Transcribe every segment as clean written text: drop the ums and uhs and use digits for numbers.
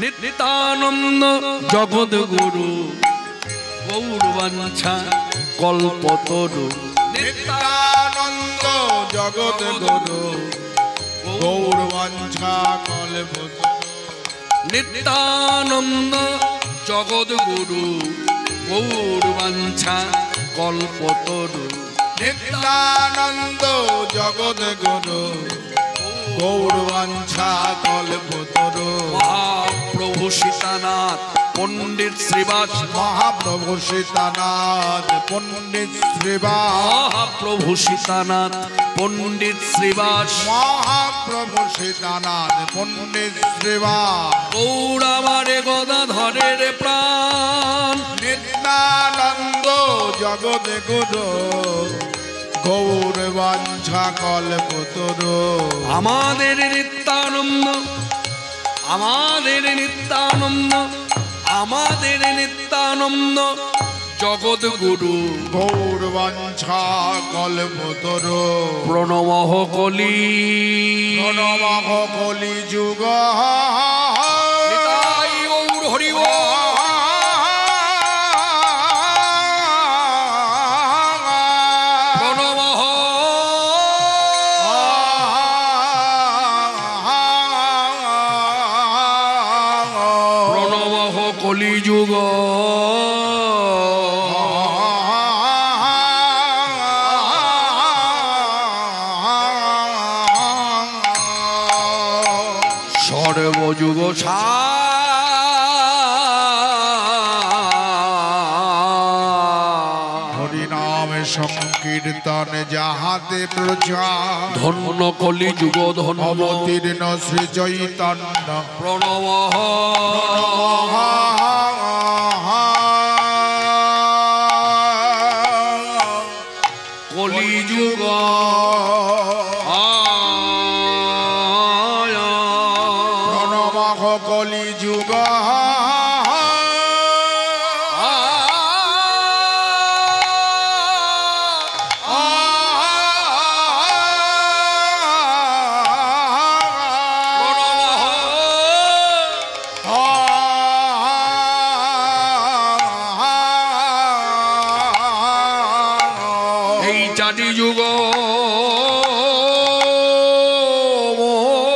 নিত্যানন্দ জগদ্গুরু গৌরবাঞ্ছা কল্পতরু। নিত্যানন্দ জগদ্গুরু গৌরবাঞ্ছা কল্পতরু। নিত্যানন্দ জগদ্গুরু গৌরবাঞ্ছা কল্পতরু। নিত্যানন্দ জগদ্গুরু গৌরবাঞ্ছা কল্পতরু। মহাপ্রভু সীতানাথ পণ্ডিত শ্রীবাস। মহাপ্রভু সীতানাথ পণ্ডিত শ্রীবাস। মহাপ্রভু সীতানাথ পণ্ডিত শ্রীবাস। মহাপ্রভু সীতানাথ পণ্ডিত শ্রীবাস। গৌরাবারে গদাধরের প্রাণ। নিত্যানন্দ জগদ্গুরু গৌরবাঞ্ছা কল্পতরু। আমাদের নিত্যানন্দ, আমাদের নিত্যানন্দ, আমাদের নিত্যানন্দ জগদ্গুরু গৌরবাঞ্ছা কল্পতরু। প্রণমঃ কলি, প্রণমঃ কলি যুগ। নিতাই গৌর হরি বল। প্রণমঃ প্রণমঃ কলিযুগ। সর্বযুগ হরিনাম সংকীর্তন যাহাতে প্রচার। ধন্য কলিযুগ ধন্য অবতীর্ণ শ্রী চৈতন্য। প্রণমঃ কলিযুগ। প্রণমঃ কলিযুগ। এই চারি যুগ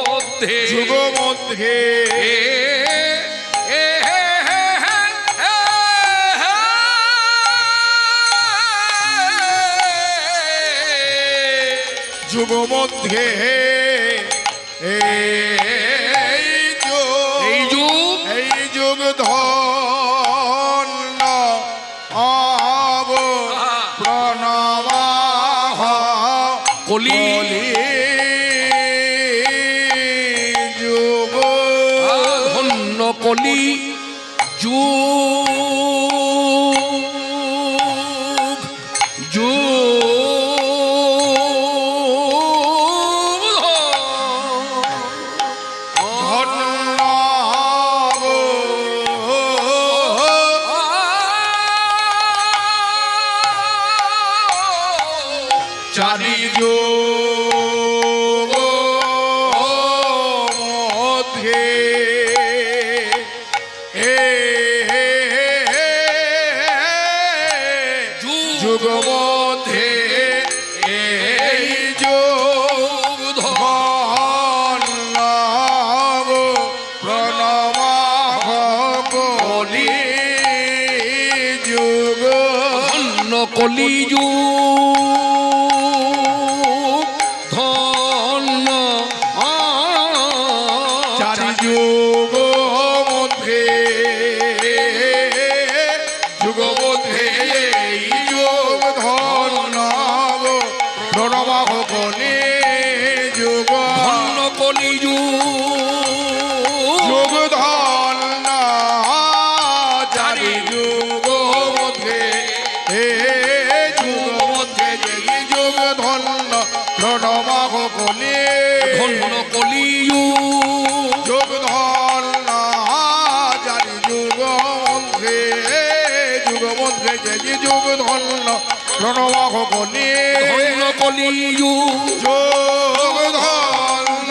মধ্যে, যুগ মধ্যে যুগ মধ্যে এই যুগ ধন্য আব প্রণমাহ কলি যুগ ধন্য কলি যুগ যুগ ধন্য চারি যুগ মধ্যে যুগ মধ্যে এই যুগ ধন্য প্রণমাহ কলি যুগ ধন্য কলি যুগ ধন্য চারি যুগ মধ্যে এই যুগ ধন্য প্রণমাহ কলি যুগ ধন্য কলি যুগ ধন্য চারি যুগ মধ্যে যুগ মধ্যে এই যুগ ধন্য প্রণমাহ কলি ধন্য কলি যুগ ধন্য চারি যুগ মধ্যে এই যুগ ধন্য প্রণমাহ কলি ধন্য কলি যুগ ধন্য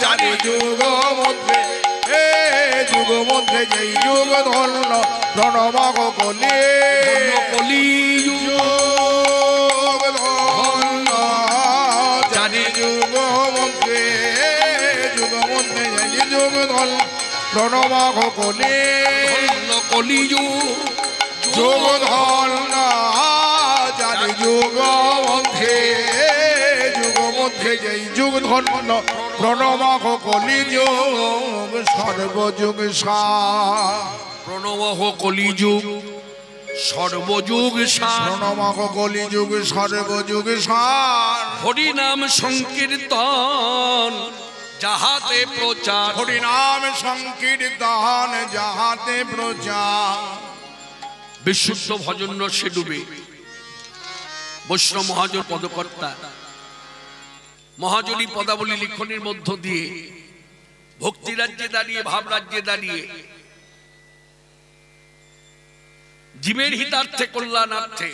চারি যুগ মধ্যে যুগ মধ্যে যেই যুগ ধন্য প্রণমাগ কলি ধন্য কলিযুগ ধন্য জানি যুগ মধ্যে যেই যুগ ধন্য প্রণমাগ কলি ধন্য কলিযুগ যুগ ধন্য জানি যুগ মধ্যে যেই যুগ ধন্য প্রণমাগ কলি যুগ সর্বযুগ সার প্রণবহ কলিযুগ সর্বযুগ সার প্রণমাগ কলি যুগ সর্বযুগ সার হরি নাম সংকীর্তন যাহাতে প্রচার হরিনাম সংকীর্তন যাহাতে প্রচার বিশুদ্ধ ভজন রসে ডুবে বৈষ্ণব মহাজন পদকর্তা মহাজনী পদাবলী লিখনের মধ্য দিয়ে ভক্তি রাজ্যে দাঁড়িয়ে ভাব রাজ্যে দাঁড়িয়ে জীবের হিতার্থে কল্যাণার্থে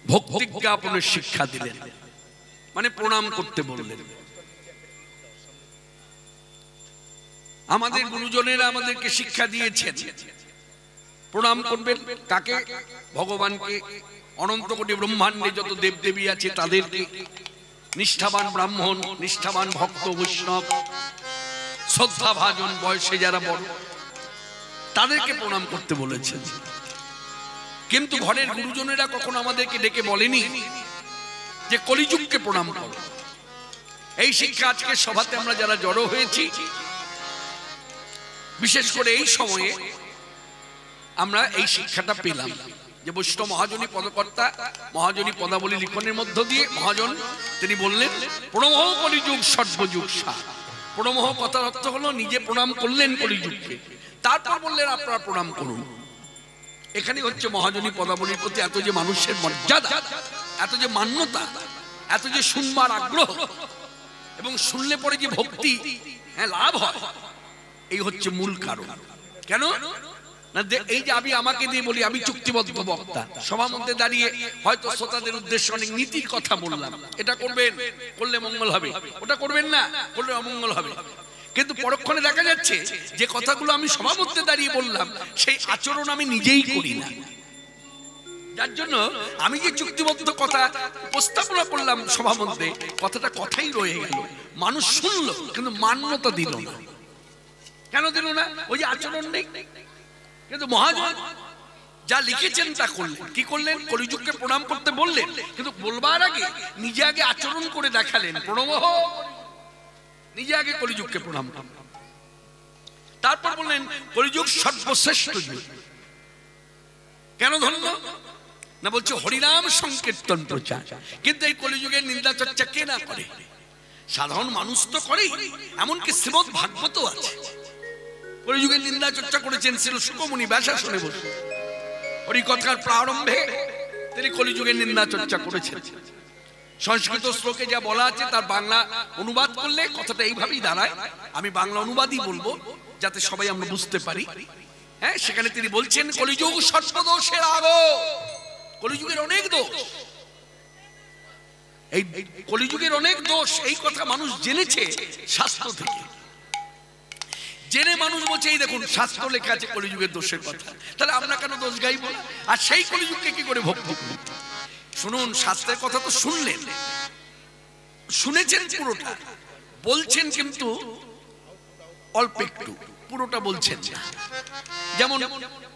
ভক্তি জ্ঞাপনের শিক্ষা দিলেন, মানে প্রণাম করতে বললেন। আমাদের গুরুজনেরা আমাদেরকে শিক্ষা দিয়েছেন প্রণাম করবেন কাকে? ভগবানকে। অনন্ত কোটি ব্রহ্মাণ্ডে যত দেবদেবী আছে তাদেরকে, নিষ্ঠাবান ব্রাহ্মণ, নিষ্ঠাবান ভক্ত বৈষ্ণব, শ্রদ্ধা ভাজন বয়সে যারা বড় তাদেরকে প্রণাম করতে বলেছেন। কিন্তু ঘরের গুরুজনেরা কখনো আমাদেরকে ডেকে বলেনি যে কলিযুগকে প্রণাম করো। এই শিক্ষা আজকে সভাতে আমরা যারা জড়ো হয়েছি, বিশেষ করে এই সময়ে আমরা এই শিক্ষাটা পেলাম যে বৈষ্ণব মহাজনী পদকর্তা মহাজনী পদাবলী লিখনের মধ্য দিয়ে মহাজন তিনি বললেন প্রণমহ কলিযুগ সর্বযুগ সার। প্রণমহ কথার অর্থ হলো নিজে প্রণাম করলেন কলিযুগকে, তারপর বললেন আপনারা প্রণাম করুন। এখানে হচ্ছে মহাজনী পদাবলীর প্রতি এত যে মানুষের মর্যাদা, এত যে মান্যতা, এত যে শুনবার আগ্রহ এবং শুনলে পরে যে ভক্তি লাভ হয়, এই হচ্ছে মূল কারণ। কেন না, এই যে আমি আমাকে দিয়ে বলি আমি চুক্তিবদ্ধ বক্তা, সবার মধ্যে দাঁড়িয়ে হয়তো শ্রোতাদের উদ্দেশ্যে অনেক নীতির কথা বললাম, এটা করবেন করলে মঙ্গল হবে, ওটা করবেন না করলে অমঙ্গল হবে। কিন্তু পরক্ষণে দেখা যাচ্ছে যে কথাগুলো আমি সবার মধ্যে দাঁড়িয়ে বললাম সেই আচরণ আমি নিজেই করি না। যার জন্য আমি যে চুক্তিবদ্ধ কথা উপস্থাপনা করলাম সবার মধ্যে, কথাটা কথাই রয়ে গেল, মানুষ শুনলো কিন্তু মান্যতা দিল না। কেন দিল না? ওই যে আচরণ নেই। কিন্তু মহাজন যা লিখেছেন তা করলেন। কি করলেন? কলিযুগকে প্রণাম করতে বললেন, কিন্তু বলবার আগে নিজে আগে আচরণ করে দেখালেন প্রণমহ, নিজে আগে কলিযুগকে প্রণাম করলেন। তারপর বললেন কলিযুগ সর্বশ্রেষ্ঠ যুগ। কেন ধন্য না? বলছে হরিনাম সংকীর্তন প্রচার। কিন্তু এই কলিযুগের নিন্দা চর্চা কে না করে? সাধারণ মানুষ তো করেই, এমনকি শ্রীমদ ভাগবত আছে কলিযুগের নিন্দা চর্চা করেছেন শ্রী শুকমুনি ব্যাসাসনে বসে। হরিকথার প্রারম্ভে তিনি কলিযুগের নিন্দা চর্চা করেছেন। সংস্কৃত শ্লোকে যা বলা আছে তার বাংলা অনুবাদ করলে কথাটা এইভাবেই দাঁড়ায়। আমি বাংলা অনুবাদই বলবো যাতে সবাই আমরা বুঝতে পারি। হ্যাঁ, সেখানে তিনি বলছেন কলিযুগ সর্বদোষের আগো। কলিযুগের অনেক দোষ, এই কলিযুগের অনেক দোষ, এই কথা মানুষ জেনেছে শাস্ত্র থেকে। জেনে মানুষ বলছে এই দেখুন শাস্ত্র লেখা আছে কলিযুগের দোষের কথা, তাহলে আমরা কেন দোষ গাইব? আর সেই কলিযুগকে কি করে ভক্তি করব? শুনুন, শাস্ত্রের কথা তো শুনলেন, শুনেছেন পুরোটা, বলছেন কিন্তু অল্প একটু, পুরোটা বলছেন না। যেমন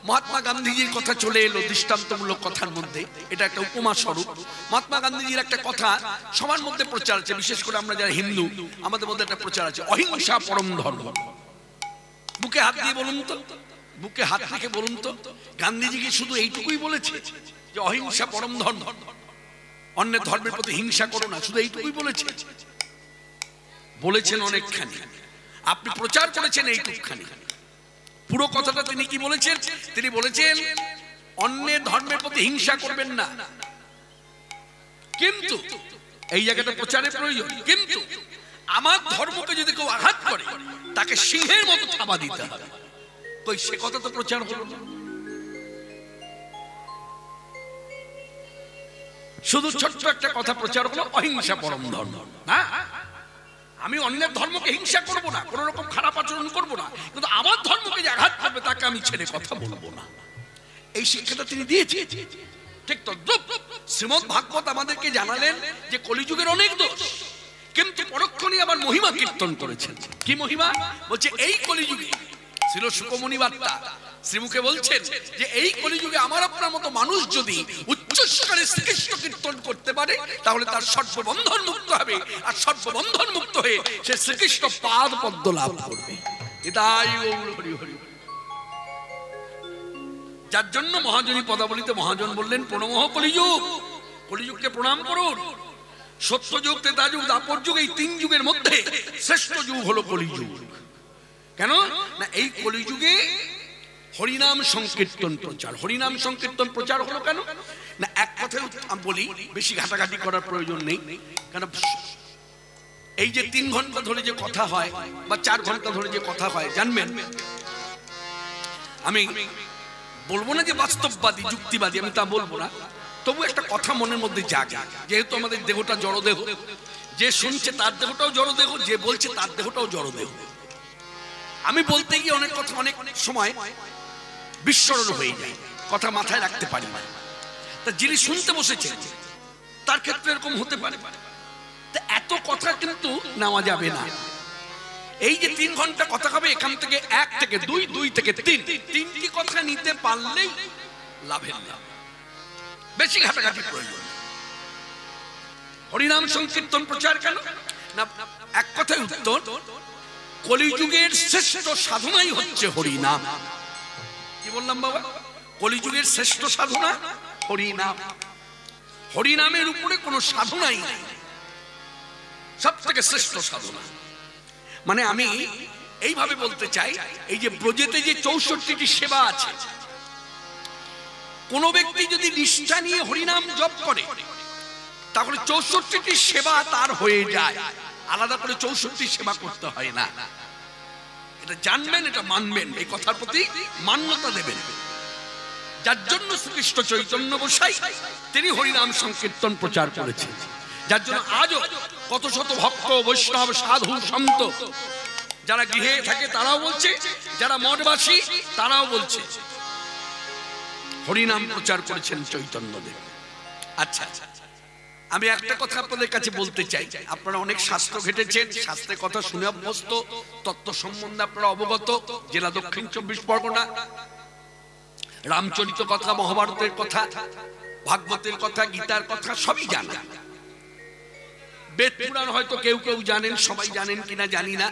মহাত্মা গান্ধীজির কথা চলে এলো দৃষ্টান্তমূলক কথার মধ্যে, এটা একটা উপমা স্বরূপ। মহাত্মা গান্ধীজির একটা কথা সবার মধ্যে প্রচার আছে, বিশেষ করে আমরা যারা হিন্দু আমাদের মধ্যে একটা প্রচার আছে, অহিংসা পরম ধর্ম। বুকে হাত দিয়ে বলুন তো, বুকে হাত রেখে বলুন তো, গান্ধীজি কি শুধু এইটুকুই বলেছে যে অহিংসা পরম ধর্ম, অন্যের ধর্মের প্রতি হিংসা করো না, শুধু এইটুকুই বলেছে? বলেছেন অনেকখানি, আপনি প্রচার করেছেন এইটুকখানি। পুরো কথাটা তিনি কি বলেছেন? তিনি বলেছেন অন্যের ধর্মের প্রতি হিংসা করবেন না, কিন্তু এই জায়গাটা প্রচারের প্রয়োজন, কিন্তু আমার ধর্মকে যদি কেউ আঘাত করে তাকে সিংহের মতো থাবা দিতে হবে। কই সে কথা তো প্রচার হলো না, শুধু ছোট্ট একটা কথা প্রচার হলো অহিংসা পরম ধর্ম। না, আমি অন্যের ধর্মকে হিংসা করব না, কোন রকম খারাপ আচরণ করব না, কিন্তু আমার ধর্মকে যে আঘাত করবে তাকে আমি ছেড়ে কথা বলবো না। এই শিক্ষাটা তিনি দিয়েছেন। ঠিক তো শ্রীমদ্ ভাগবত আমাদেরকে জানালেন যে কলিযুগের অনেক দোষ, কিন্তু পরক্ষণে আবার মহিমা কীর্তন করেছেন। কি মহিমা? বলছে এই কলিযুগে ছিল সুকমণি বার্তা শ্রীমুখে বলছেন যে এই কলিযুগে আমার আপনার মতো মানুষ যদি উচ্চস্বরে শ্রীকৃষ্ণ কীর্তন করতে পারে তাহলে তার সর্ববন্ধন মুক্ত হবে, আর সর্ববন্ধন মুক্ত হয়ে সে শ্রীকৃষ্ণ পাদ পদ্ম লাভ করবে। এটাই হরি হরি। যার জন্য মহাজনী পদাবলিতে মহাজন বললেন প্রণমঃ কলিযুগ, কলিযুগকে প্রণাম করুন। সত্যযুগ, ত্রেতাযুগ, দ্বাপর যুগ, এই 3 যুগের মধ্যে শ্রেষ্ঠ যুগ হলো কলিযুগ। কেন না এই কলিযুগে হরিনাম সংকীর্তন প্রচার। হরিনাম সংকীর্তন প্রচার হলো কেন না, এক কথায় আমি বলি, বেশি ঘাটাঘাটি করার প্রয়োজন নেই। কেন এই যে 3 ঘন্টা ধরে যে কথা হয় বা 4 ঘন্টা ধরে যে কথা হয়, জানবেন আমি বলবো না যে বাস্তববাদী যুক্তিবাদী, আমি তা বলবো না, তবু একটা কথা মনের মধ্যে জাগে। যেহেতু আমাদের দেহটা জড়দেহ, যে শুনছে তার দেহটাও জড়দেহ, যে বলছে তার দেহটাও জড়দেহ। আমি বলতে গিয়ে অনেক কথা অনেক সময় বিস্মরণ হয়ে যায়, কথা মাথায় রাখতে পারি না। তা যিনি শুনতে বসেছেন তার ক্ষেত্রে এরকম হতে পারে। তা এত কথা কিন্তু নেওয়া যাবে না। এই যে 3 ঘন্টা কথা হবে, এখান থেকে 1 থেকে 2, 2 থেকে 3, 3টি কথা নিতে পারলেই লাভের লাভ, বেশি ঘাটাঘাটি প্রয়োজন। হরিনাম সংকীর্তন প্রচার কেন না, এক কথায় উত্তর, কলিযুগের শ্রেষ্ঠ সাধনাই হচ্ছে হরিনাম। কি বললাম বাবা? কলিযুগের শ্রেষ্ঠ সাধনা হরিনাম। হরিনামের উপরে কোনো সাধনাই নাই, সব থেকে শ্রেষ্ঠ সাধনা। মানে আমি এইভাবে বলতে চাই, এই যে ব্রজেতে যে 64টি সেবা আছে, কোন ব্যক্তি যদি নিষ্ঠা নিয়ে হরিনাম জপ করে তাহলে 64টি সেবা তার হয়ে যায়, আলাদা করে 64 সেবা করতে হয় না। এটা জানবেন, এটা মানবেন, এই কথার প্রতি মান্যতা দেবেন। যার জন্য শ্রীকৃষ্ণ চৈতন্য গোসাই তিনি হরিনাম সংকীর্তন প্রচার করেছেন। যার জন্য আজও কত শত ভক্ত, বৈষ্ণব, সাধু, সন্ত যারা গৃহে থাকে তারাও বলছে, যারা মঠবাসী তারাও বলছে হরিনাম প্রচার করেছেন চৈতন্যদেব। আচ্ছা, আমি একটা কথা আপনাদের কাছে বলতে চাই, আপনারা অনেক শাস্ত্র ঘেটেছেন, শাস্ত্রের কথা শুনে অভ্যস্ত, তত্ত্ব সম্বন্ধে আপনারা অবগত। জেলা দক্ষিণ 24 পরগনা, রামচরিত কথা, মহাভারতের কথা, ভাগবতের কথা, গীতার কথা সবই জানেন। বেদ পুরাণ হয়তো কেউ কেউ জানেন, সবাই জানেন কিনা জানি না,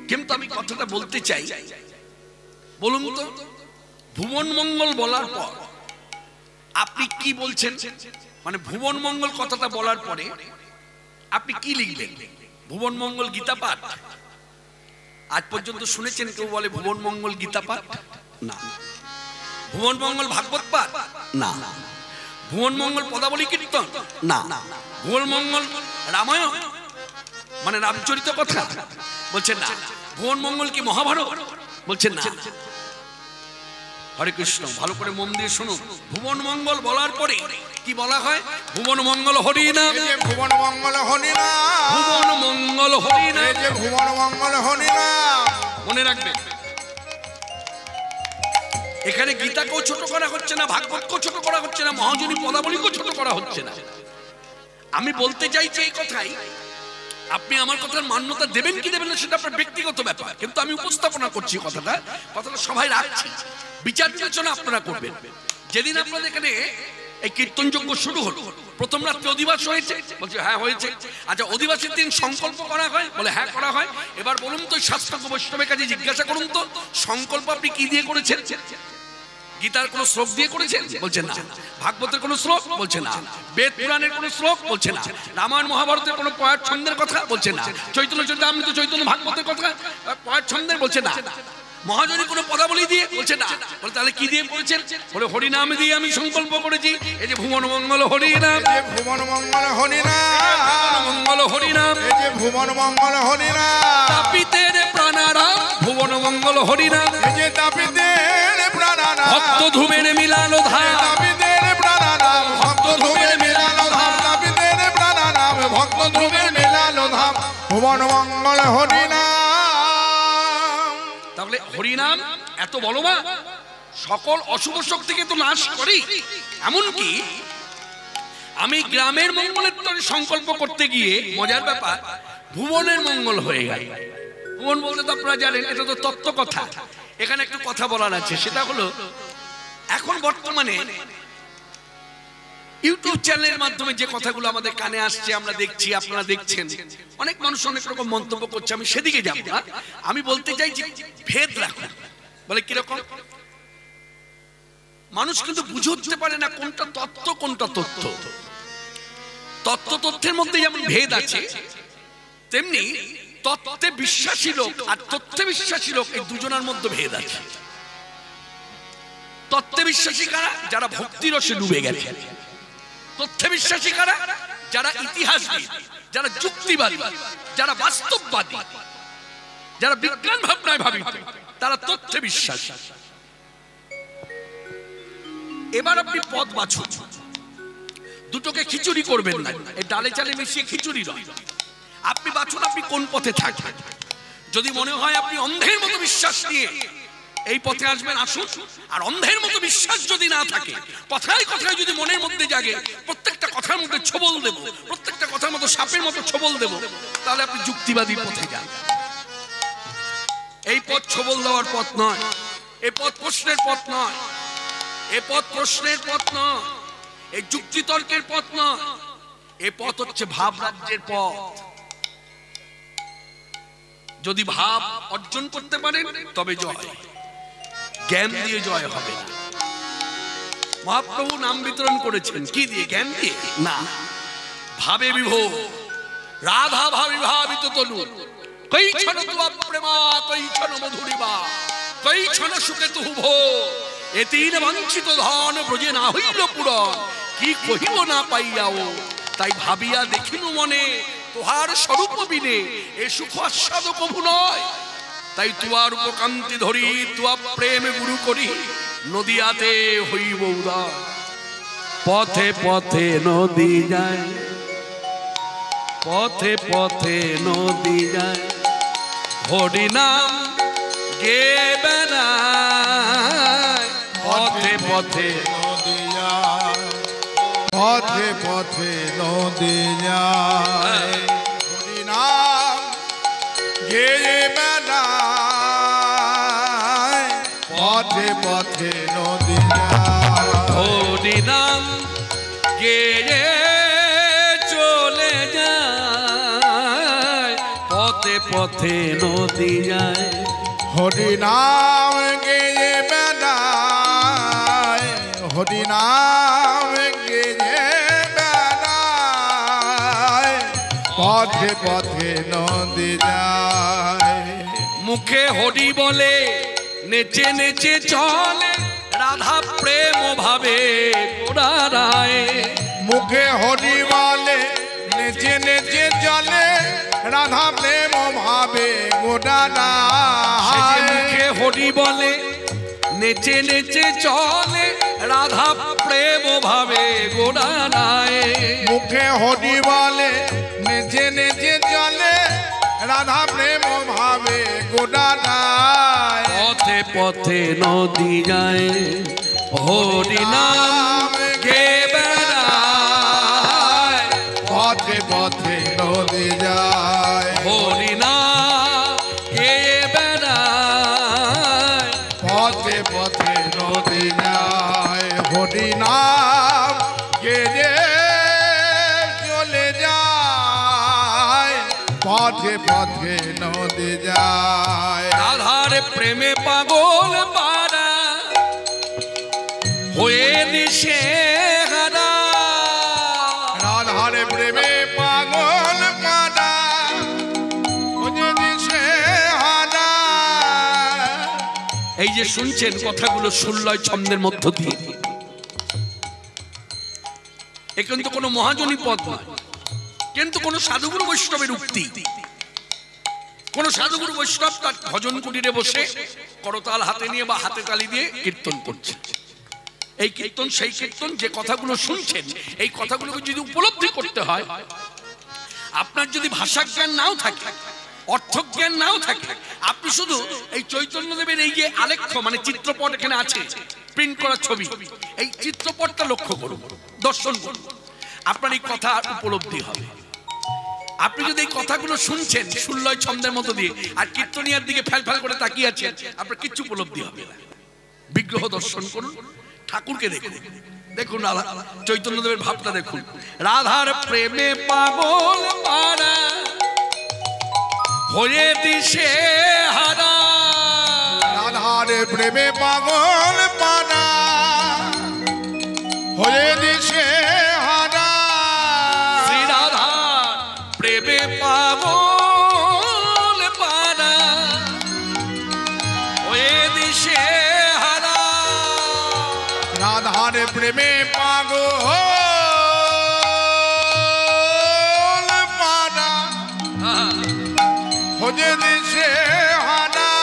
কিন্তু আমি কথাটা বলতে চাই। বলুন তো, ভুবন মঙ্গল বলার পর আপনি কি বলছেন? মানে ভুবন মঙ্গল কথাটা বলার পরে আপনি কি লিখবেন? ভুবন মঙ্গল গীতা পাঠ? আজ পর্যন্ত শুনেছেন কেউ বলে ভুবন মঙ্গল গীতা পাঠ? না। ভুবন মঙ্গল ভাগবত পাঠ? না। ভুবন মঙ্গল পদাবলী কীর্তন? না। ভুবন মঙ্গল রামায়ণ মানে রামচরিত কথা? বলছেন না। ভুবন মঙ্গল কি মহাভারত? বলছেন না। হরে কৃষ্ণ, ভালো করে মন দিয়ে শুনুন। ভুবন মঙ্গল বলার পরে কি বলা হয়? ভুবন মঙ্গল হরিনাম। ভুবন মঙ্গল হরিনাম, ভুবন মঙ্গল হরিনাম, ভুবন মঙ্গল হরিনাম। মনে রাখবেন, এখানে গীতাকেও ছোট করা হচ্ছে না, ভাগবতকেও ছোট করা হচ্ছে না, মহাজনী পদাবলীকেও ছোট করা হচ্ছে না। আমি বলতে চাইছি এই কথাই, আপনি আমার কথার মান্যতা দেবেন কি দেবেন না সেটা আপনার ব্যক্তিগত ব্যাপার, কিন্তু আমি উপস্থাপনা করছি কথাটা সবাই রাখছি, বিচার বিবেচনা আপনারা করবেন। যেদিন আপনাদের এখানে এই কীর্তনযজ্ঞ শুরু হলো, প্রথম রাত্রে অধিবাস হয়েছে? বলছে হ্যাঁ হয়েছে। আচ্ছা, অধিবাসের দিন সংকল্প করা হয়? বলে হ্যাঁ করা হয়। এবার বলুন তো, শাস্ত্রজ্ঞ বৈষ্ণবের কাছে জিজ্ঞাসা করুন তো, সংকল্প আপনি কি দিয়ে করেছেন? গীতার কোন শ্লোক দিয়ে করেছেন? বলছে না। ভাগবতের কোন শ্লোক? বলছে না। বেদ পুরাণের কোন শ্লোক? বলছে না। রামায়ণ মহাভারতের কোন পয়ার ছন্দের কথা? বলছে না। চৈতন্য চরিতামৃত, চৈতন্য ভাগবতের কথা পয়ার ছন্দের? বলছে না। মহাজনী কোন পদাবলী দিয়ে? বলছে না। বলে তাহলে কি দিয়ে করেছেন? বলে হরিনাম দিয়ে আমি সংকল্প করেছি। এই যে ভুবন মঙ্গল হরিনাম, ভুবন মঙ্গল হরিনাম, মঙ্গল হরিনাম, এই যে ভুবন মঙ্গল হরিনাম। তাপিতের প্রাণারাম ভুবন মঙ্গল হরিনাম, এই যে তাপিতের প্রাণানাম, ভক্ত ধূমের মিলানো ধাম, তাপিতের প্রাণানাম, ভক্ত ধূমের মিলানো ধাম, তাপিতের প্রাণানাম, ভক্ত যুগের মেলালো ধাম ভুবন মঙ্গল হরিনাম। তাহলে হরিনাম এত বলবা সকল অশুভ শক্তিকে তো নাশ করে। এমনকি আমি গ্রামের মঙ্গলের তরে সংকল্প করতে গিয়ে মজার ব্যাপার ভুবনের মঙ্গল হয়ে গেল। ভুবন বলতে তো আপনারা জানেন এটা তো তত্ত্ব কথা। এখানে একটু কথা বলার আছে, সেটা হলো এখন বর্তমানে ইউটিউব চ্যানেলের মাধ্যমে যে কথাগুলো আমাদের কানে আসছে, আমরা দেখছি, আপনারা দেখছেন, অনেক মানুষ অনেক রকম মন্তব্য করছে। আমি সেদিকে যাব না, আমি বলতে চাই যে ভেদ রাখুন। বলে কিরকম? মানুষ কিন্তু বুঝে উঠতে পারে না কোনটা তত্ত্ব কোনটা তথ্য। তত্ত্ব তথ্যের মধ্যে যেমন ভেদ আছে, তেমনি তত্ত্বে বিশ্বাসী লোক আর তথ্যে বিশ্বাসী লোক এই দুজনের মধ্যে ভেদ আছে। তত্ত্বে বিশ্বাসী কারা? যারা ভক্তি রসে ডুবে গেছে। তথ্যে বিশ্বাসী কারা? যারা ইতিহাসবিদ, যারা যুক্তিবাদী, যারা বাস্তববাদী, যারা বিজ্ঞান ভাবনায় ভাবিত, তারা তথ্যে বিশ্বাসী। এবার আপনি পথ বাছুন, দুটোকে খিচুড়ি করবেন না, এই ডালে চালে মিশিয়ে খিচুড়ি নয়। আপনি বাছুন আপনি কোন পথে থাকবেন। যদি মনে হয় আপনি অন্ধের মতো বিশ্বাস নিয়ে এই পথে আসবেন, আসুন। আর অন্ধের মতো বিশ্বাস যদি না থাকে, কথায় কথায় যদি মনের মধ্যে জাগে প্রত্যেকটা কথার মধ্যে ছবল দেব, প্রত্যেকটা কথার মতো সাপের মতো ছবল দেব, তাহলে আপনি যুক্তিবাদী পথে যান। এই পথ ছবল দেওয়ার পথ নয়, এই পথ প্রশ্নের পথ নয়, এই পথ প্রশ্নের পথ নয়, এই যুক্তিতর্কের পথ নয়। এই পথ হচ্ছে ভাব রাজ্যের পথ। যদি ভাব অর্জন করতে পারেন তবে জয়, জ্ঞান দিয়ে জয় হবে না। মহাপ্রভু নাম বিতরণ করেছেন কি দিয়ে? জ্ঞান দিয়ে না, ভাবে বিভোর। রাধা ভাবি ভাবিত তনু, কই ছন তুয়া প্রেমা, কই ছন মধুরিমা, কই ছন সুখে তুহু ভো, এ তিন বঞ্চিত ধন ব্রজে না হইল পূরণ, কি কহিব না পাইয়াও, তাই ভাবিয়া দেখিনু মনে তোহার স্বরূপ বিনে এ সুখ আস্বাদ কভু নয়। তাই তুয়ার উপকান্তি ধরি, তুয়া প্রেম গুরু করি, নদীয়াতে হইব উদার। পথে পথে নদী যায়, পথে পথে নদী যায়, হরিনাম গে বেড়ায়, পথে পথে নদী যায়, পথে পথে নদী যায়, হরিনাম গেয়ে বেড়ায়, পথে পথে নদী যায়, হরিনাম গেয়ে চলে যায়, পথে পথে নদী যায়, হরিনাম গেয়ে বেড়ায়, হরিনাম গেয়ে বেড়ায়, পথে পথে নদী যায়। মুখে হরি বলে নেচে নেচে চলে, রাধা প্রেম ভাবে গোড়ায়। মুখে হরি বলে নেচে নেচে চলে, রাধা প্রেম ভাবে গোডানা। মুখে হরি বলে নেচে নেচে চলে, রাধা প্রেম ভাবে গোড়ায়। মুখে হরি বলে নেচে নেচে চলে, রাধা প্রেম ভাবে গোডানায়। পথে পথে নদী যায়, হরিনাম গে বেড়ায়, পথে পথে নদী যায়, হরিনাম গে বেড়ায়, পথে পথে নদী যায়, হরিনাম গেয়ে চলে যায়, পথে পথে নদী যায়। রাধার প্রেমে পাগল পারা হয়ে দিশে হারা, রাধার প্রেমে পাগল পারা হয়ে দিশে হারা। এই যে শুনছেন কথাগুলো ষোলয় ছন্দের মধ্য দিয়ে, এ কিন্তু কোনো মহাজনী পদ নয়, কিন্তু কোন সাধুগুরু বৈষ্ণবের উক্তি। কোন সাধুগুরু বৈষ্ণব তার ভজন কুটিরে বসে করতাল হাতে নিয়ে বা হাতে তালি দিয়ে কীর্তন করছে। এই কীর্তন সেই কীর্তন যে কথাগুলো শুনছেন, এই কথাগুলোকে যদি উপলব্ধি করতে হয় আপনার যদি ভাষা জ্ঞান নাও থাকে, অর্থ জ্ঞান নাও থাকে, আপনি শুধু এই চৈতন্যদেবের এই যে আলেখ্য মানে চিত্রপট এখানে আছে, প্রিন্ট করা ছবি, এই চিত্রপটটা লক্ষ্য করুন, দর্শন করুন, আপনার এই কথা উপলব্ধি হবে। আপনি যদি এই কথাগুলো শুনছেন সুল্লয় ছন্দের মতো দিয়ে, আর কীর্তনিয়ার দিকে ফ্যাল ফ্যাল করে তাকিয়ে আছেন, আপনার কিচ্ছু উপলব্ধি হবে না। বিগ্রহ দর্শন করুন, ঠাকুরকে দেখুন, দেখুন চৈতন্যদেবের ভাবটা দেখুন। রাধার প্রেমে পাগল পারা হয়ে দিশে হারা, রাধার প্রেমে পাগল পারা হয়ে দিশে হারা, শ্রী রাধার প্রেমে পাগল পারা হয়ে দিশে হারা, রাধার প্রেমে পাগল পারা হয়ে দিশে হারা,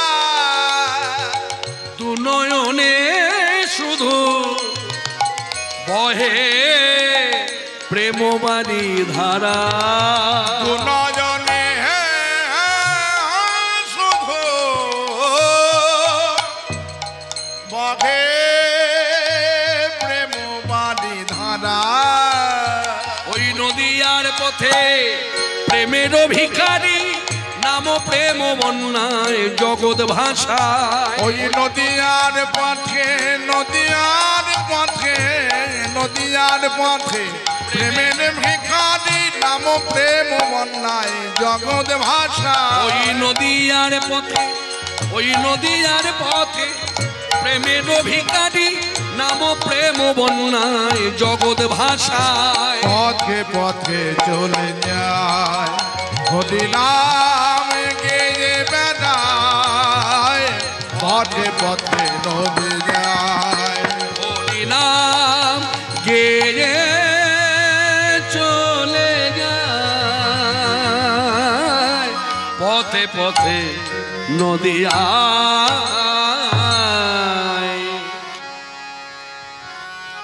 দু নয়নে শুধু বহে প্রেমবাণী ধারা, দু নয়নে শুধু বহে প্রেমবাণী ধারা, ওই নদীয়ার পথে প্রেমের ভিখারি নাম প্রেম বন্যায় জগৎ ভাষায়, ওই নদীয়ার পথে নদীয়ার পথে নদীয়ার পথে প্রেমের ভিখারি নাম প্রেম বন্যায় জগৎ ভাষা, ওই নদীয়ার পথে, ওই নদীয়ার পথে প্রেমের ভিখারি নাম প্রেম বন্যায় জগৎ ভাষায়, পথে পথে চলে যায় হরি নাম গেয়ে বেড়ায়, পথে পথে নদী যায়, হরি নাম গেয়ে চলে যায়, পথে পথে নদীয়ায়।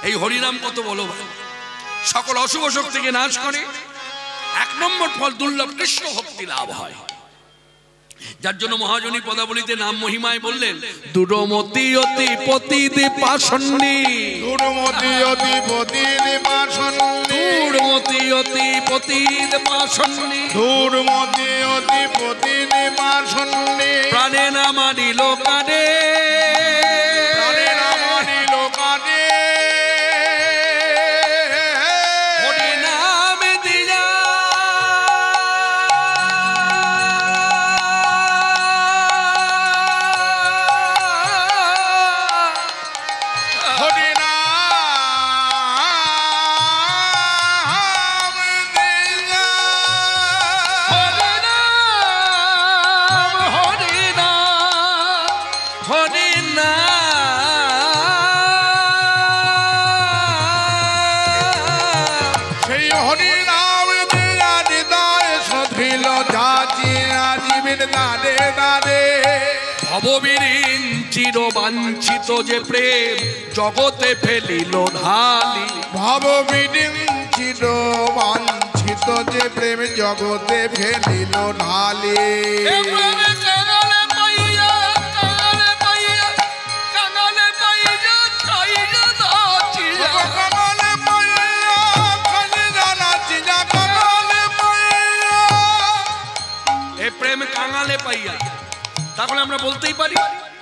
এই হরিনাম কত বলো ভাই, সকল অশুভ শক্তিকে নাশ করে। এক নম্বর ফল দুর্লভ কৃষ্ণ ভক্তি লাভ হয়, যার জন্য মহাজনী পদাবলীতে নাম মহিমায় বললেন দুরমতি অতি পতিদে পাশন্নি, দুর্মতি অধিপতির বাসন্নি, দুরমতি অতি পতিদে পাশন্নি, দুর্মতি অধিপতির বাসন্নি, প্রাণে না মানিল কানে, প্রাণে না মানিল কানে, হরি নাম দিয়া হরি নাম দিয়া, হরি নাম, হরি নাম, হরি নাম। সেই হরি নাম দিয়া হৃদয় সধিল যাচিয়া জীবের দাঁড়ে দাঁড়ে, ভববীরিন চিরবাঞ্ছিত যে প্রেম জগতে ফেলিল ঢালি, ভব বিডিঞ্চিত বাঞ্ছিত যে প্রেম জগতে ফেলিল ঢালি, এ প্রেমে কাঙালে পাইয়া, কাঙালে পাইয়া, কাঙালে পাইয়া, খাইয়া নাচিয়া। কমলে পাইয়া খালি জানাচিয়া, কমলে পাইয়া, এ প্রেম কাঙালে পাইয়া, তাহলে আমরা বলতেই পারি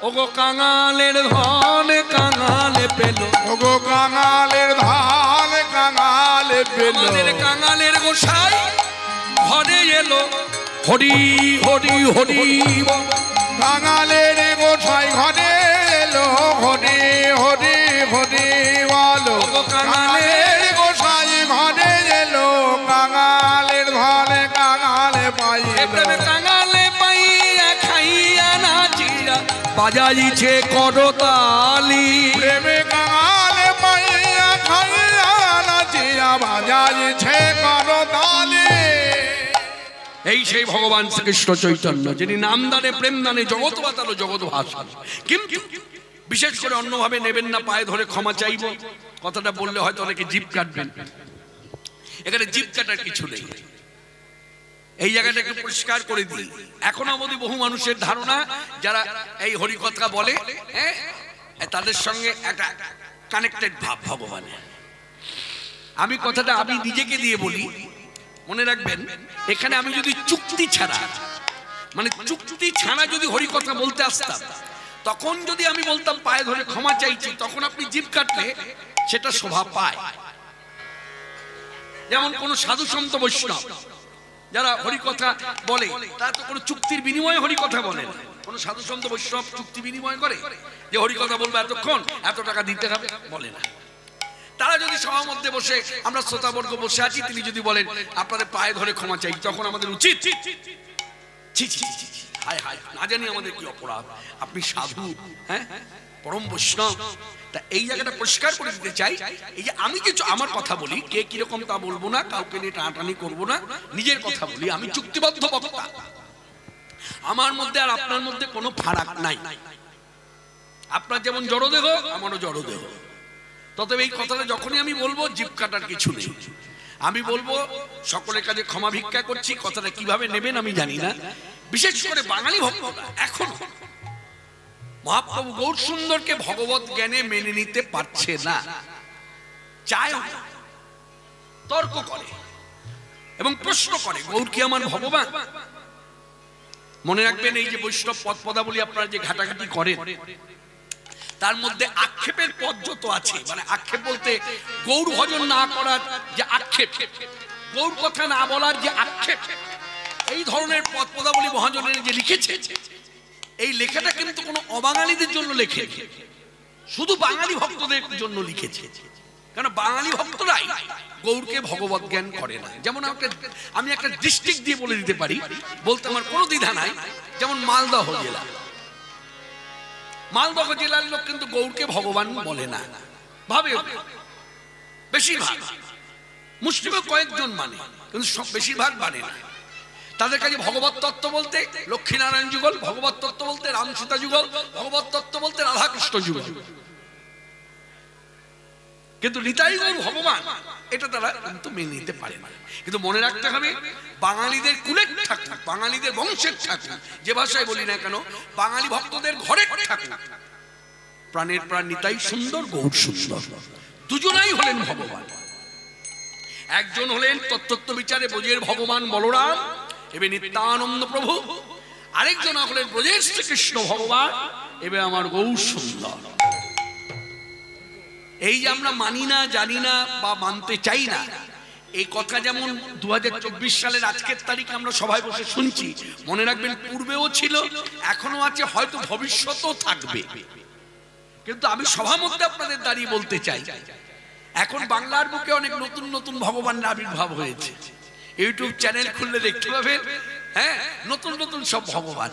ওগো কাঙালের ধন কাঙালে পেল, ওগো কাঙালের ধান কাঙালে পেল, আমাদের কাঙালের গোসাই ঘরে এলো হরি হরি হরি বল। কাঙালের গোসাই ঘরে এলো হরি হরি হরি বলো, ওগো কাঙালের গোসাই ঘরে এলো, কাঙালের ধনে কাঙালে এ পাইল, প্রেমে কাঙালে পাইয়া খাইয়া নাচিয়া বাজাইছে করতালি, প্রেমে কাঙালে পাইয়া খাইয়া নাচিয়া বাজাইছে করতালি, এই সেই ভগবান শ্রীকৃষ্ণ চৈতন্য, যিনি নামদানে প্রেম দানে জগৎ বাতালো জগৎ ভাষা। কিন্তু বিশেষ করে অন্যভাবে নেবেন না, পায়ে ধরে ক্ষমা চাইব, কথাটা বললে হয়তো অনেকে জিভ কাটবেন, এখানে জিভ কাটার কিছু নেই। এই জায়গাটা একটু পরিষ্কার করে দিই। এখনো অবধি বহু মানুষের ধারণা যারা এই হরিকথা বলে, হ্যাঁ, তাদের সঙ্গে একটা কানেক্টেড ভাব ভগবানের। আমি কথাটা আমি নিজেকে দিয়ে বলি, মনে রাখবেন, এখানে আমি যদি চুক্তি ছাড়া, মানে চুক্তি ছাড়া যদি হরিকথা বলতে আসতাম, তখন যদি আমি বলতাম পায়ে ধরে ক্ষমা চাইছি, তখন আপনি জিভ কাটলে সেটা শোভা পায়। যেমন কোন সাধু সন্ত বৈষ্ণব যারা হরিকথা বলে, তারা তো কোনো চুক্তির বিনিময়ে হরিকথা বলে না। কোন সাধু সন্ত বৈষ্ণব চুক্তি বিনিময় করে যে হরিকথা বলবো এতক্ষণ, এত টাকা দিতে হবে, বলে না। তারা যদি সবার মধ্যে বসে, আমরা শ্রোতাবর্গ বসে আছি, তিনি যদি বলেন আপনাদের পায়ে ধরে ক্ষমা চাই, তখন আমাদের উচিত হায় হায়, না জানি আমাদের কি অপরাধ, আপনি সাধু, হ্যাঁ, পরম বৈষ্ণব। তা এই জায়গাটা পরিষ্কার করে দিতে চাই, এই যে আমি কিছু আমার কথা বলি, কে কিরকম তা বলবো না, কাউকে নিয়ে টানাটানি করবো না, নিজের কথা বলি। আমি চুক্তিবদ্ধ বক্তা, আমার মধ্যে আর আপনার মধ্যে কোনো ফারাক নাই। আপনার যেমন জড়দেহ, আমারও জড়দেহ। তবে এই কথাটা যখনই আমি বলবো, জিভ কাটার কিছু নেই। আমি বলবো সকলের কাছে ক্ষমা ভিক্ষা করছি। কথাটা কিভাবে নেবেন আমি জানি না। বিশেষ করে বাঙালি ভক্তরা এখন মহাপ্রভু গৌর সুন্দরকে ভগবত জ্ঞানে মেনে নিতে পারছে না, চায়, তর্ক করে এবং প্রশ্ন করে, গৌর কি আমার ভগবান? মনে রাখবেন, এই যে বৈষ্ণব পদ পদাবলী আপনারা যে ঘাটাঘাটি করেন, তার মধ্যে আক্ষেপের পদ যত আছে, মানে আক্ষেপ বলতে গৌর ভজন না করার যে আক্ষেপ, গৌর কথা না বলার যে আক্ষেপ, এই ধরনের পদ পদাবলী মহাজনের যে লিখেছে, এই লেখাটা কিন্তু কোনো অবাঙালিদের জন্য লেখে, শুধু বাঙালি ভক্তদের জন্য লিখেছে। কারণ বাঙালি ভক্তরাই গৌরকে ভগবত জ্ঞান করে না। যেমন আমি একটা ডিস্ট্রিক্ট দিয়ে বলে দিতে পারি, বলতে আমার কোনো দ্বিধা নাই। যেমন মালদহ জেলা, মালদহ জেলার লোক কিন্তু গৌরকে ভগবান বলে না, ভাবে বেশিরভাগ। মুসলিমও কয়েকজন মানে, কিন্তু সব বেশিরভাগ মানে না। তাদের কাছে ভগবত তত্ত্ব বলতে লক্ষ্মীনারায়ণ যুগল, ভগবত তত্ত্ব বলতে রামসীতা যুগল, ভগবত তত্ত্ব বলতে রাধাকৃষ্ণ যুগল। কিন্তু নিতাই গৌর ভগবান, এটা তারা কিন্তু মেনে নিতে পারে না। কিন্তু মনে রাখতে হবে, বাঙালিদের কুলের ঠাকুর, বাঙালিদের বংশের ঠাকুর, যে ভাষায় বলি না কেন, বাঙালি ভক্তদের ঘরের ঠাকুর, প্রাণের প্রাণ নিতাই সুন্দর গৌর সুন্দর, দুজনাই হলেন ভগবান। একজন হলেন তত্ত্ব বিচারে ব্রজের ভগবান বলরাম এবে নিত্যানন্দ প্রভু, আরেকজন হলেন ব্রজের শ্রীকৃষ্ণ ভগবান এবে আমার গৌর সুন্দর। এই যে আমরা মানি না, জানি না বা মানতে চাই না, এই কথা যেমন 2024 সালের আজকের তারিখে আমরা সবাই বসে শুনছি, মনে রাখবেন পূর্বেও ছিল, এখনো আছে, হয়তো ভবিষ্যতেও থাকবে। কিন্তু আমি সভা মধ্যে আপনাদের দাঁড়িয়ে বলতে চাই, এখন বাংলার বুকে অনেক নতুন নতুন ভগবানের আবির্ভাব হয়েছে। ইউটিউব চ্যানেল খুললে দেখতে পাবেন, হ্যাঁ, নতুন নতুন সব ভগবান।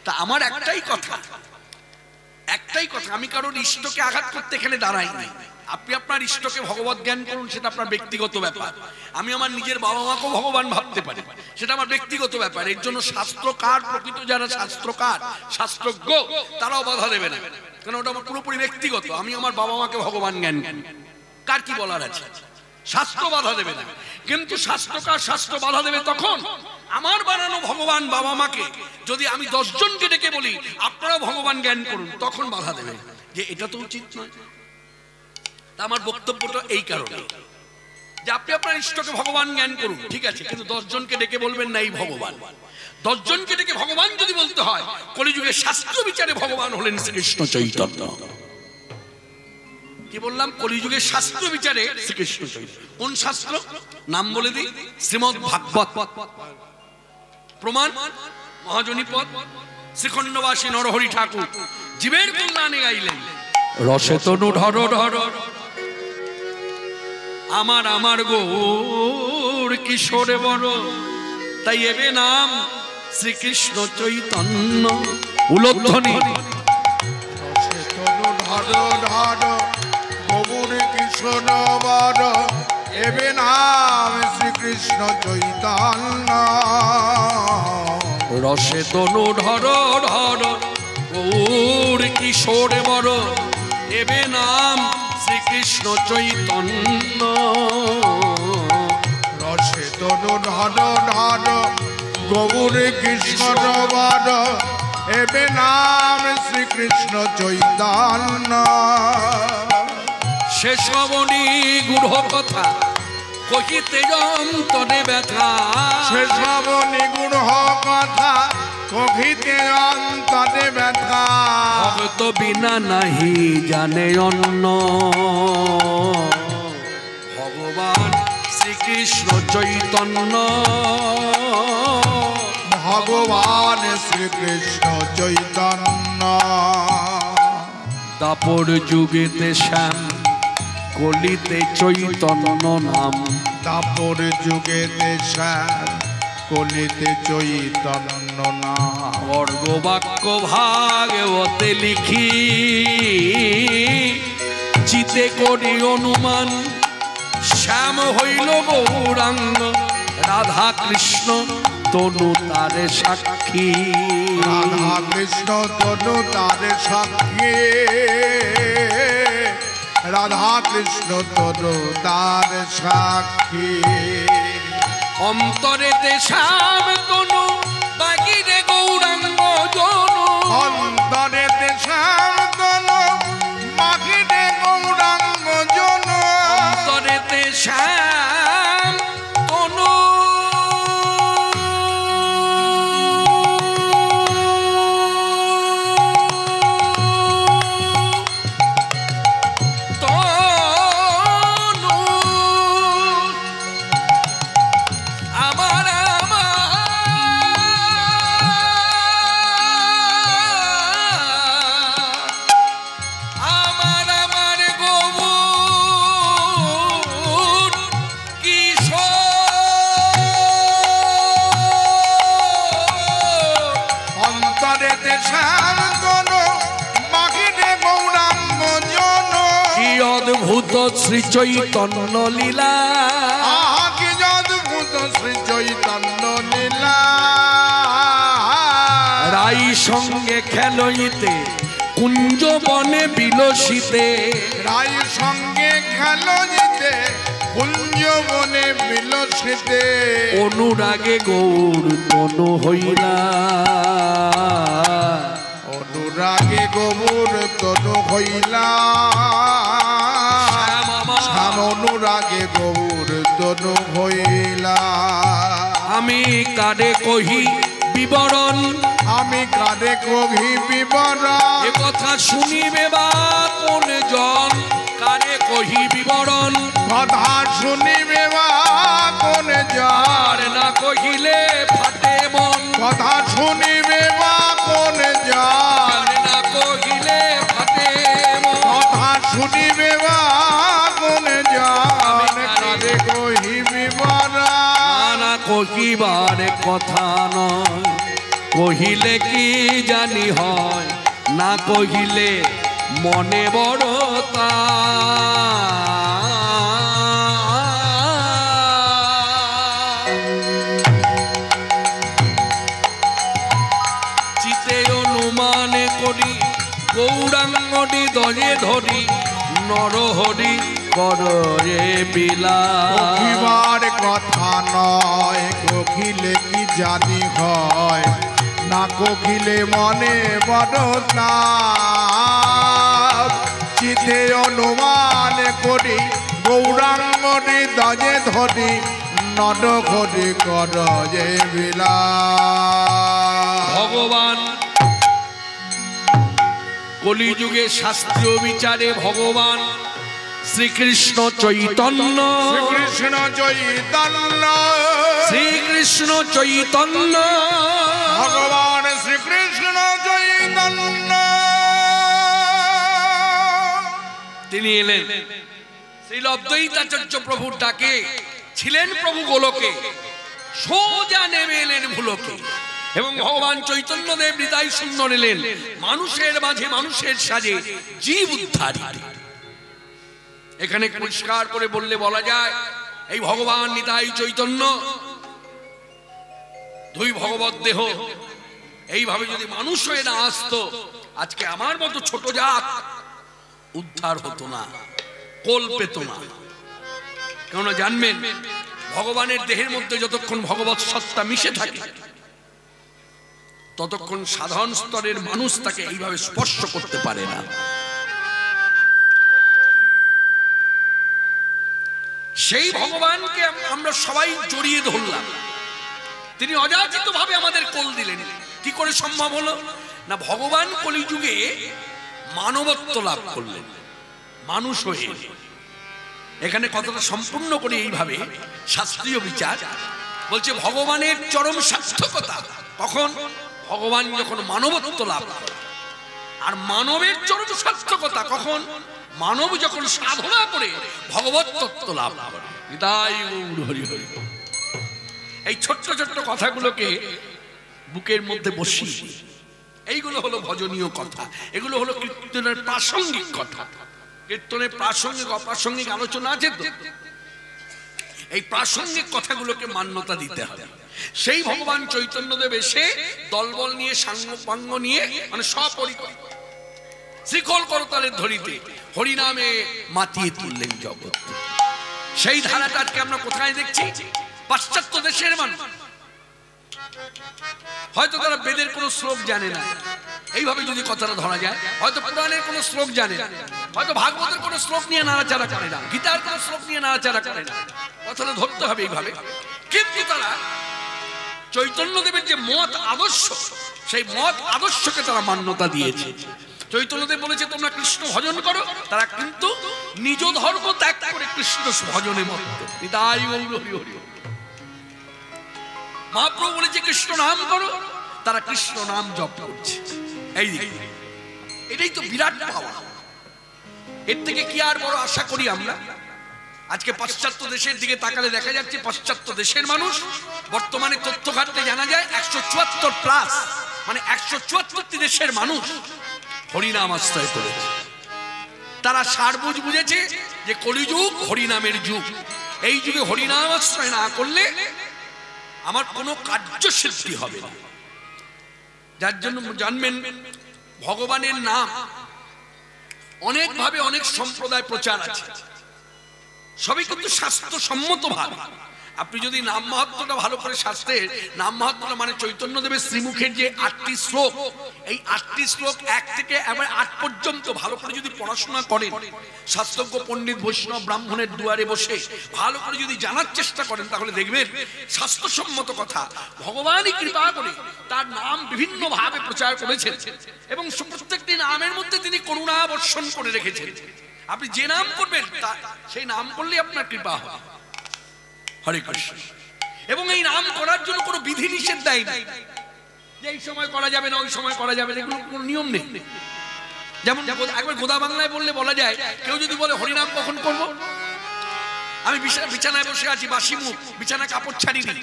তা আমার একটাই কথা, আমি কারোর ইষ্টকে আঘাত করতে এখানে দাঁড়াই নাই। আপনি আপনার ইষ্টকে ভগবত জ্ঞান করুন, সেটা আপনার ব্যক্তিগত ব্যাপার। আমি আমার নিজের বাবা মাকেও ভগবান ভাবতে পারি, সেটা আমার ব্যক্তিগত ব্যাপার। এর জন্য শাস্ত্রকার, প্রকৃত যারা শাস্ত্রকার, শাস্ত্রজ্ঞ, তারাও বাধা দেবে না, কারণ ওটা আমার পুরোপুরি ব্যক্তিগত। আমি আমার বাবা মাকে ভগবান জ্ঞান, কার কি বলার আছে, শাস্ত্র বাধা দেবে না। কিন্তু শাস্ত্রকার শাস্ত্র বাধা দেবে তখন, আমার বানানো ভগবান বাবা মাকে যদি আমি 10 জনকে ডেকে বলি আপনারাও ভগবান জ্ঞান করুন, তখন বাধা দেবে যে এটা তো উচিত নয়। তা আমার বক্তব্যটা এই কারণে যে আপনি আপনার ইষ্টকে ভগবান জ্ঞান করুন, ঠিক আছে, কিন্তু 10 জনকে ডেকে বলবেন না এই ভগবান। 10 জনকে ডেকে ভগবান যদি বলতে হয়, কলিযুগে শাস্ত্র বিচারে ভগবান হলেন শ্রীকৃষ্ণ চৈতন্য। কি বললাম? কলিযুগের শাস্ত্র বিচারে শ্রীকৃষ্ণ চৈতন্য। কোন শাস্ত্র? নাম বলে দিই, শ্রীমদ্ ভাগবত। প্রমাণ মহাজনী পদ, শ্রীখণ্ডবাসী নরহরি ঠাকুর জীবের কল্যাণে গাইলেন, রসে তনু ঢর ঢর আমার আমার গৌর কিশোরে বড়, তাই এবে নাম শ্রীকৃষ্ণ চৈতন্য। উলধ্বনি রসে তনু ঢর ঢর গৌর কৃষ্ণ বর, এবে নাম শ্রীকৃষ্ণ চৈতন্য। রসে তনু ঢর ঢর গৌর কিশোরে বড়, এবে নাম শ্রীকৃষ্ণ চৈতন্য। রসে তনু ঢর ঢর গৌর কিশোর বর এবে নাম শ্রীকৃষ্ণ চৈতন্য সে শ্রবণী গূঢ় কথা কহিতে অন্তরে ব্যথা সে সব নিগুড় কথা কহিতে অন্তরে ব্যথা ভক্ত বিনা নাহি জানে অন্য ভগবান শ্রীকৃষ্ণ চৈতন্য ভগবান শ্রীকৃষ্ণ চৈতন্য দাপর যুগেতে শ্যাম কলিতে চৈতন্য নাম তাপর যুগে দেশার কলিতে চৈতন্য নাম বর্গবাক্য ভাগবতে লিখি চিতে করি অনুমান শ্যাম হইল গৌরাঙ্গ রাধা কৃষ্ণ তনু তারে সাক্ষী রাধা কৃষ্ণ তনু তার সাক্ষী রাধা কৃষ্ণ তনু তার সাক্ষী অন্তরেতে শ্যাম তনু বাগিরে গৌরাঙ্গ জনু অন্তরে দেশার তনু মাখিরে গৌরাঙ্গ জন অন্তরেতে শ্যাম তনু অদ্ভুত শ্রী চৈতন্য লীলা কি অদ্ভুত শ্রী চৈতন্য লীলা রাই সঙ্গে খেলইতে কুঞ্জ বনে বিলসিতে রাই সঙ্গে খেলো জিতে কুঞ্জ বনে বিলসিতে অনুরাগে গৌর তনু হইলা অনুরাগে গৌর তনু হইলা শ্যাম অনুরাগে গৌর তনু হইলা আমি কারে কহি বিবরণ আমি কারে কহি বিবরণ এ কথা শুনিবে বা কোন জন কারে কহি বিবরণ কথা শুনিবে বা কোন আর না কহিলে ফাটে মন কথা শুনিবে বা কোন আর না কহিলে ফাটে মন কথা শুনিবে বা কোন কারে কহিবি বরা না কহিবার কথা নয় কহিলে কি জানি হয় না কহিলে মনে বড়তা চিতে অনুমানে করি গৌরাঙ্গটি দরে ধরি নরহরি করে বিলা কহিবার কথা নয় কহিলে কি জানি হয় না কহিলে মনে বড়তা চিতে অনুমান করি গৌরাঙ্গটি দজে ধরি নরহরি করে বিলা ভগবান কলিযুগে শাস্ত্রীয় বিচারে ভগবান শ্রীকৃষ্ণ চৈতন্য শ্রীকৃষ্ণ চৈতন্য শ্রীকৃষ্ণ চৈতন্য ভগবান শ্রীকৃষ্ণ চৈতন্য তিনি এলেন শ্রীল অদ্বৈতাচার্য প্রভুর ডাকে ছিলেন প্রভু গোলকে সোজা নেমে এলেন ভুলোকে এবং ভগবান চৈতন্য দেব হৃদয় সুন্দর এলেন মানুষের মাঝে মানুষের সাজে জীব উদ্ধার। এখানে পরিষ্কার করে বললে বলা যায় এই ভগবান নিতাই চৈতন্য দুই ভগবত দেহ এইভাবে যদি মানুষ হয়ে না আসতো আজকে আমার মতো ছোট জাত উদ্ধার হতো না, কোল পেত না। কেননা জানবেন ভগবানের দেহের মধ্যে যতক্ষণ ভগবত সত্তা মিশে থাকে ততক্ষণ সাধারণ স্তরের মানুষ তাকে এইভাবে স্পর্শ করতে পারে না। সেই ভগবানকে আমরা সবাই জড়িয়ে ধরলাম, তিনি অযাচিত ভাবে আমাদের কোল দিলেন। কি করে সম্ভব হলো? না, ভগবান কলিযুগে মানবত্ব লাভ করলেন, মানুষ হয়ে। এখানে কথাটা সম্পূর্ণ করে এইভাবে শাস্ত্রীয় বিচার বলছে, ভগবানের চরম সার্থকতা কখন? ভগবান যখন মানবত্ব লাভ করে। আর মানবের চরম সার্থকতা কখন? মানব যখন সাধনা করে ভগবত তত্ত্ব লাভ করে। তাই হরি হরি। এই ছোট্ট ছোট্ট কথাগুলোকে বুকের মধ্যে বসিয়ে, এইগুলো হলো ভজনীয় কথা, এগুলো হলো কীর্তনের প্রাসঙ্গিক কথা। কীর্তনের প্রাসঙ্গিক অপ্রাসঙ্গিক আলোচনা আছে তো, এই প্রাসঙ্গিক কথাগুলোকে মান্যতা দিতে হবে। সেই ভগবান চৈতন্যদেব এসে দলবল নিয়ে, সাঙ্গ পাঙ্গ নিয়ে, মানে সপরিকর শ্রীকল করতালের ধরিতে হরিনামে মাতিয়ে তুললেন জগৎ। সেই ধারাটা আজকে আমরা কোথায় দেখছি? পাশ্চাত্য দেশের মানুষ হয়তো তারা বেদের কোনো শ্লোক জানে না, এইভাবে যদি কথাটা ধরা যায়। হয়তো পুরাণের কোনো শ্লোক জানে না, হয়তো ভাগবতের কোনো শ্লোক নিয়ে নাড়াচাড়া করে না, গীতার কোনো শ্লোক নিয়ে নাড়াচাড়া করে না। কথাটা ধরতে হবে এইভাবে। কিন্তু তারা চৈতন্যদেবের যে মত আদর্শ, সেই মত আদর্শকে তারা মান্যতা দিয়েছে। চৈতন্যদেব বলেছে তোমরা কৃষ্ণ ভজন করো, তারা কিন্তু নিজ ধর্ম ত্যাগ করে কৃষ্ণ ভজনে মত্ত। তাই হরি হরি। মহাপ্রভু বলেছে কৃষ্ণ নাম করো, তারা কৃষ্ণ নাম জপ করছে। এই এটাই তো বিরাট পাওয়া। এর থেকে কি আর বড় আশা করি আমরা? আজকে পাশ্চাত্য দেশের দিকে তাকালে দেখা যাচ্ছে পাশ্চাত্য দেশের মানুষ বর্তমানে তথ্য ঘাটতে জানা যায় 174+, মানে 174টি দেশের মানুষ হরিনাম আশ্রয় করেছে। তারা সারবুঝ বুঝেছে যে কলিযুগ হরিনামের যুগ। এই যুগে হরিনাম আশ্রয় না করলে আমার কোনো কার্য সিদ্ধি হবে না। যার জন্য জানবেন ভগবানের নাম অনেকভাবে অনেক সম্প্রদায় প্রচার আছে, সবই কিন্তু শাস্ত্রসম্মত ভাবে। আপনি যদি নাম মাহাত্ম্যটা ভালো করে, শাস্ত্রের নাম মাহাত্ম্যটা মানে চৈতন্যদেবের শ্রীমুখের যে 8টি শ্লোক, এই 8টি শ্লোক 1 থেকে 8 পর্যন্ত ভালো করে যদি পড়াশোনা করেন, শাস্ত্রজ্ঞ পণ্ডিত বৈষ্ণব ব্রাহ্মণের দুয়ারে বসে ভালো করে যদি জানার চেষ্টা করেন, তাহলে দেখবেন শাস্ত্রসম্মত কথা। ভগবানই কৃপা করে তার নাম বিভিন্ন ভাবে প্রচার করেছেন এবং প্রত্যেকটি নামের মধ্যে তিনি করুণা বর্ষণ করে রেখেছেন। আপনি যে নাম করবেন সেই নাম করলে আপনার কৃপা হবে। হরে কৃষ্ণ। এবং এই নাম করার জন্য কোনো বিধি নিষেধ দেয় না যে এই সময় করা যাবে না, ওই সময় করা যাবে না, এগুলো কোনো নিয়ম নেই। যেমন একবার গোদা বাংলায় বললে বলা যায়, কেউ যদি বলে হরিনাম কখন করব, আমি বিছানায় বসে আছি, বাসি মুখ, বিছানা কাপড় ছাড়িনি,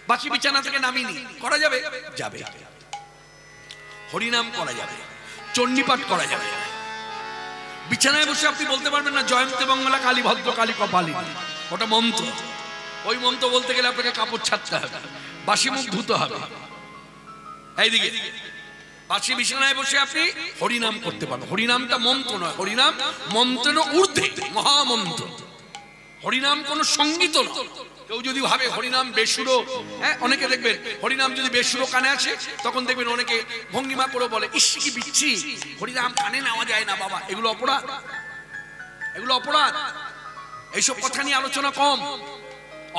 বাসি বিছানা থেকে নামিনি, করা যাবে? যাবে। হরিনাম করা যাবে, চণ্ডীপাঠ করা যাবে। বিছানায় বসে আপনি বলতে পারবেন না জয়ন্তে মঙ্গলা কালী ভদ্র কালী কপালিনী, ওটা মন্ত্র। ওই মন্ত্র বলতে গেলে আপনাকে কাপড় ছাড়তে হবে, বাসি মুখ ধুতে হবে। এইদিকে বাসি বিছানায় বসে আপনি হরিনাম করতে পারবেন। হরিনামটা মন্ত্র নয়, হরিনাম মন্ত্রের ঊর্ধ্বে, মহামন্ত্র। হরিনাম কোনো সঙ্গীত নয়। কেউ যদি ভাবে হরিনাম বেসুরো, হ্যাঁ, অনেকে দেখবেন হরিনাম যদি বেসুরো কানে আসে, তখন দেখবেন অনেকে ভঙ্গিমা করে বলে ইস কি বিচ্ছি, হরিনাম কানে নেওয়া যায় না বাবা। এগুলো অপরাধ, এগুলো অপরাধ। এইসব কথা নিয়ে আলোচনা কম,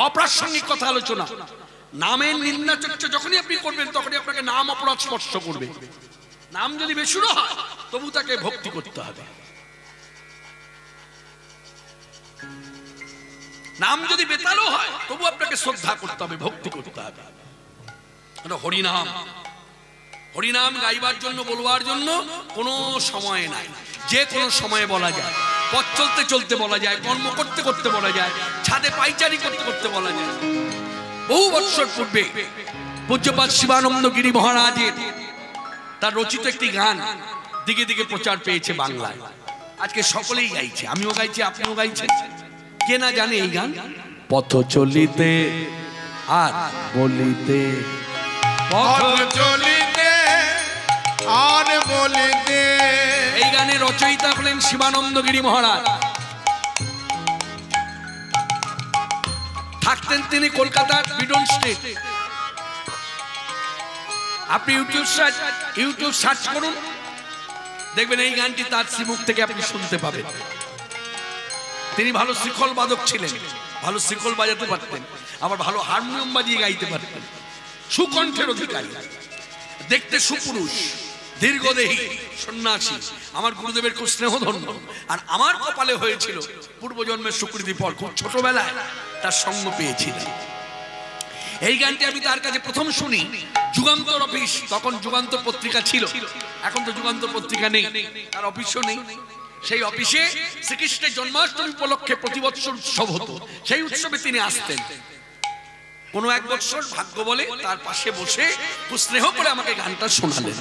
অপ্রাসঙ্গিক কথা আলোচনা। নামের নিন্দা চর্চা যখনই আপনি করবেন, তখনই আপনাকে নাম অপরাধ স্পর্শ করবে। নাম যদি বেসুরো হয়, তবু তাকে ভক্তি করতে হবে। নাম যদি বেতালও হয়, তবু আপনাকে শ্রদ্ধা করতে হবে, ভক্তি করতে হবে। হরিনাম, হরিনাম গাইবার জন্য, বলবার জন্য কোনো সময় নাই, যে কোনো সময়ে বলা যায়। পথ চলতে চলতে বলা যায়, কর্ম করতে করতে বলা যায়, ছাদে পাইচারি করতে করতে বলা যায়। বহু বৎসর পূর্বে পূজ্যপাদ শিবানন্দ গিরি মহারাজের তার রচিত একটি গান দিকে দিকে প্রচার পেয়েছে বাংলায়। আজকে সকলেই গাইছে, আমিও গাইছি, আপনিও গাইছেন। কে না জানে এই গান? পথ চলিতে আর বলিতে, পথ চলিতে আর বলিতে। এই গানের রচয়িতা হলেন শিবানন্দ গিরি মহারাজ। থাকতেন তিনি কলকাতার বিডন স্ট্রিট। আপনি ইউটিউব সার্চ করুন, দেখবেন এই গানটি তার শ্রীমুখ থেকে আপনি শুনতে পাবেন। তিনি ভালো শিখল বাদক ছিলেন, ভালো শিখল বাজাতে পারতেন, আবার ভালো হারমোনিয়াম বাজিয়ে গাইতে পারতেন। সুকণ্ঠের অধিকারী, দেখতে সুপুরুষ, দীর্ঘদেহী, সন্ন্যাসী, আমার গুরুদেবের খুব স্নেহধন্য। আর আমার কপালে হয়েছিল পূর্বজন্মের স্বীকৃতি ফল, খুব ছোটবেলায় তার সঙ্গ পেয়েছিলেন। এই গানটি আমি তার কাছে প্রথম শুনি যুগান্তর অফিস, তখন যুগান্তর পত্রিকা ছিল, এখন তো যুগান্তর পত্রিকা নেই, তার অফিসও নেই। সেই অফিসে শ্রীকৃষ্ণের জন্মাষ্টমী উপলক্ষে প্রতি বৎসর উৎসব হতো, সেই উৎসবে তিনি আসতেন। কোনো এক বৎসর ভাগ্য বলে তার পাশে বসে খুব স্নেহ করে আমাকে গানটা শোনালেন।